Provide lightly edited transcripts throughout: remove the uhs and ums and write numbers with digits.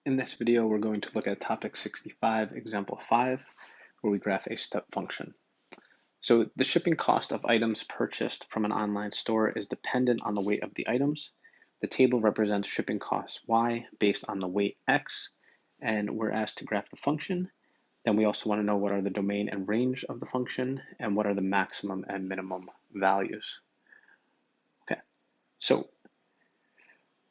In this video, we're going to look at topic 65, example 5, where we graph a step function. So the shipping cost of items purchased from an online store is dependent on the weight of the items. The table represents shipping costs y based on the weight x, and we're asked to graph the function. Then we also want to know what are the domain and range of the function, and what are the maximum and minimum values. Okay, so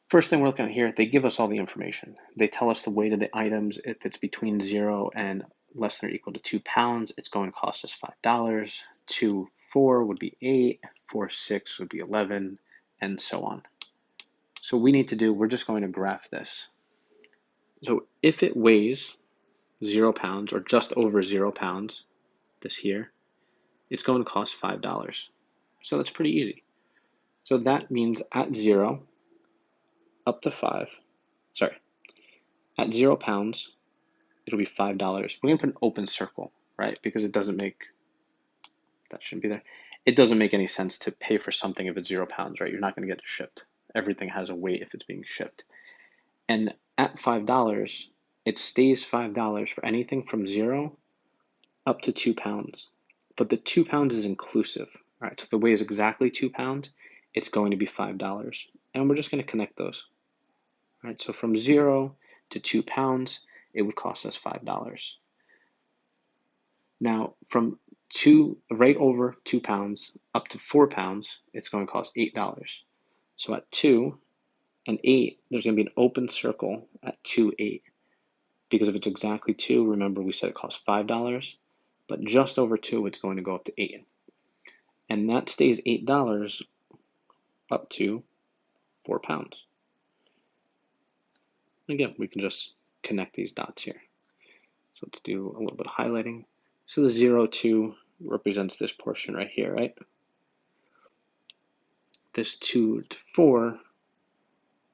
first thing we're looking at here, they give us all the information. They tell us the weight of the items. If it's between 0 and less than or equal to 2 pounds, it's going to cost us $5. 2, 4 would be 8, 4, 6 would be 11, and so on. So we need to do, we're just going to graph this. So if it weighs 0 pounds or just over 0 pounds, this here, it's going to cost $5. So that's pretty easy. So that means at 0, up to 5, sorry, at 0 pounds, it'll be $5. We're going to put an open circle, right? Because it doesn't make, that shouldn't be there. It doesn't make any sense to pay for something if it's 0 pounds, right? You're not going to get it shipped. Everything has a weight if it's being shipped. And at $5, it stays $5 for anything from 0 up to 2 pounds. But the 2 pounds is inclusive, right? So if it weighs exactly 2 pounds, it's going to be $5. And we're just going to connect those, right? So from 0 to 2 pounds, it would cost us $5. Now, from right over 2 pounds up to 4 pounds, it's going to cost $8. So at 2 and 8, there's going to be an open circle at 2, 8. Because if it's exactly 2, remember we said it costs $5, but just over 2, it's going to go up to 8. And that stays $8 up to 4 pounds. Again, we can just connect these dots here. So let's do a little bit of highlighting. So the 0, 2 represents this portion right here, right? This 2 to 4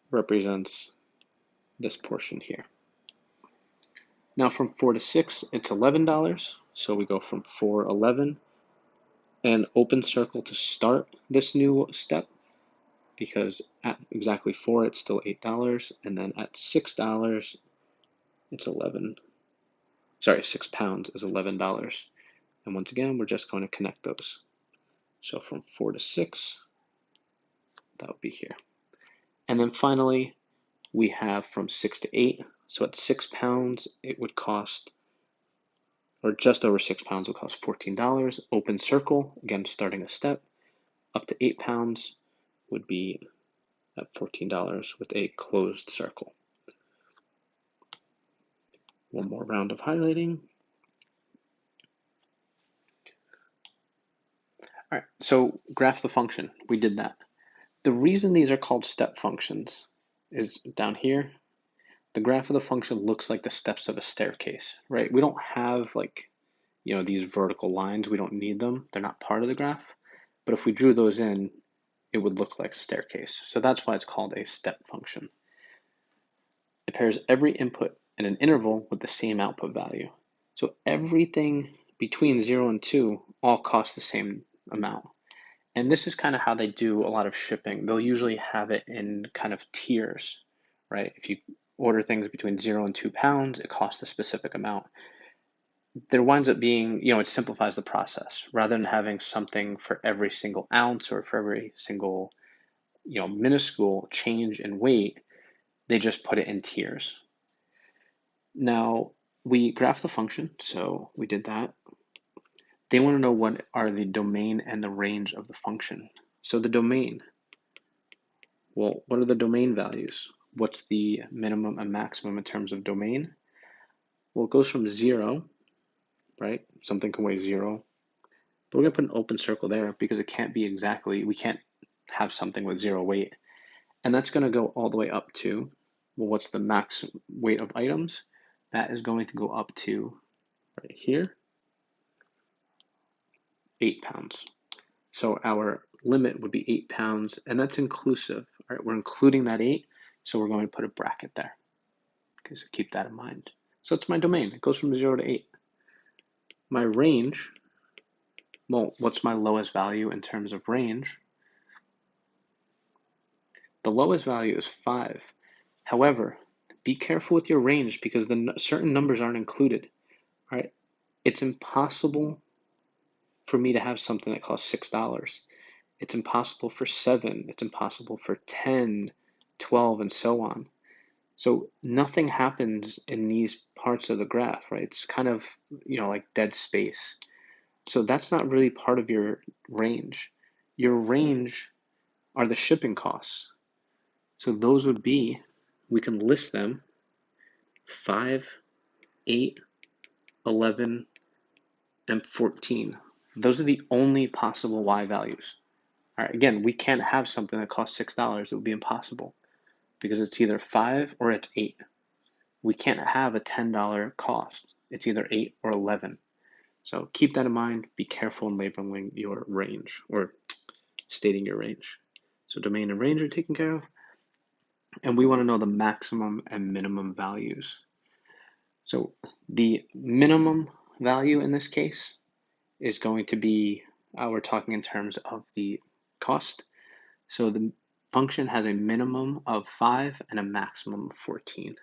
represents this portion here. Now from 4 to 6, it's $11. So we go from 4, 11, and open circle to start this new step, because at exactly 4, it's still $8, and then at $6, it's 6 pounds is $11. And once again, we're just going to connect those. So from 4 to 6, that would be here. And then finally, we have from 6 to 8. So at 6 pounds, it would cost, or just over 6 pounds, would cost $14. Open circle, again, starting a step. Up to 8 pounds would be at $14 with a closed circle. One more round of highlighting. All right, so graph the function. We did that. The reason these are called step functions is down here. The graph of the function looks like the steps of a staircase, right? We don't have these vertical lines. We don't need them. They're not part of the graph. But if we drew those in, it would look like a staircase. So that's why it's called a step function. It pairs every input in an interval with the same output value. So everything between 0 and 2 all costs the same amount. And this is kind of how they do a lot of shipping. They'll usually have it in kind of tiers, right? If you order things between 0 and 2 pounds, it costs a specific amount. There winds up being, it simplifies the process. Rather than having something for every single ounce or for every single, minuscule change in weight, they just put it in tiers. Now, we graph the function, so we did that. They want to know what are the domain and the range of the function. So the domain, well, what are the domain values? What's the minimum and maximum in terms of domain? Well, it goes from 0, right? Something can weigh 0. But we're going to put an open circle there because it can't be exactly, we can't have something with 0 weight. And that's going to go all the way up to, well, what's the max weight of items? That is going to go up to, right here, 8 pounds. So our limit would be 8 pounds, and that's inclusive. All right, we're including that 8, so we're going to put a bracket there. Okay, so keep that in mind. So it's my domain. It goes from 0 to 8. My range, well, what's my lowest value in terms of range? The lowest value is 5. However, be careful with your range because certain numbers aren't included. All right, it's impossible for me to have something that costs $6. It's impossible for 7. It's impossible for 10, 12, and so on. So nothing happens in these parts of the graph, right? It's kind of, like dead space. So that's not really part of your range. Your range are the shipping costs. So those would be, we can list them, 5, 8, 11, and 14. Those are the only possible Y values. All right, again, we can't have something that costs $6. It would be impossible because it's either 5 or it's 8. We can't have a $10 cost. It's either 8 or 11. So keep that in mind. Be careful in labeling your range or stating your range. So domain and range are taken care of. And we want to know the maximum and minimum values. So the minimum value in this case is going to be, we're talking in terms of the cost. So the function has a minimum of 5 and a maximum of 14.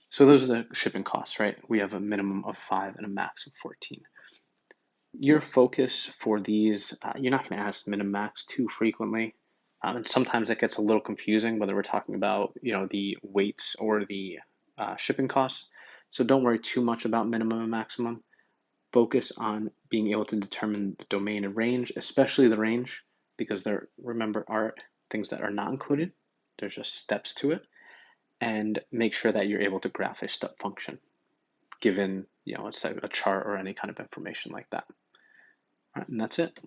So those are the shipping costs, right? We have a minimum of 5 and a max of 14. Your focus for these, you're not going to ask min and max too frequently. And sometimes it gets a little confusing whether we're talking about, the weights or the shipping costs. So don't worry too much about minimum and maximum. Focus on being able to determine the domain and range, especially the range, because there, remember, are things that are not included. There's just steps to it. And make sure that you're able to graph a step function, given, it's a chart or any kind of information like that. All right, and that's it.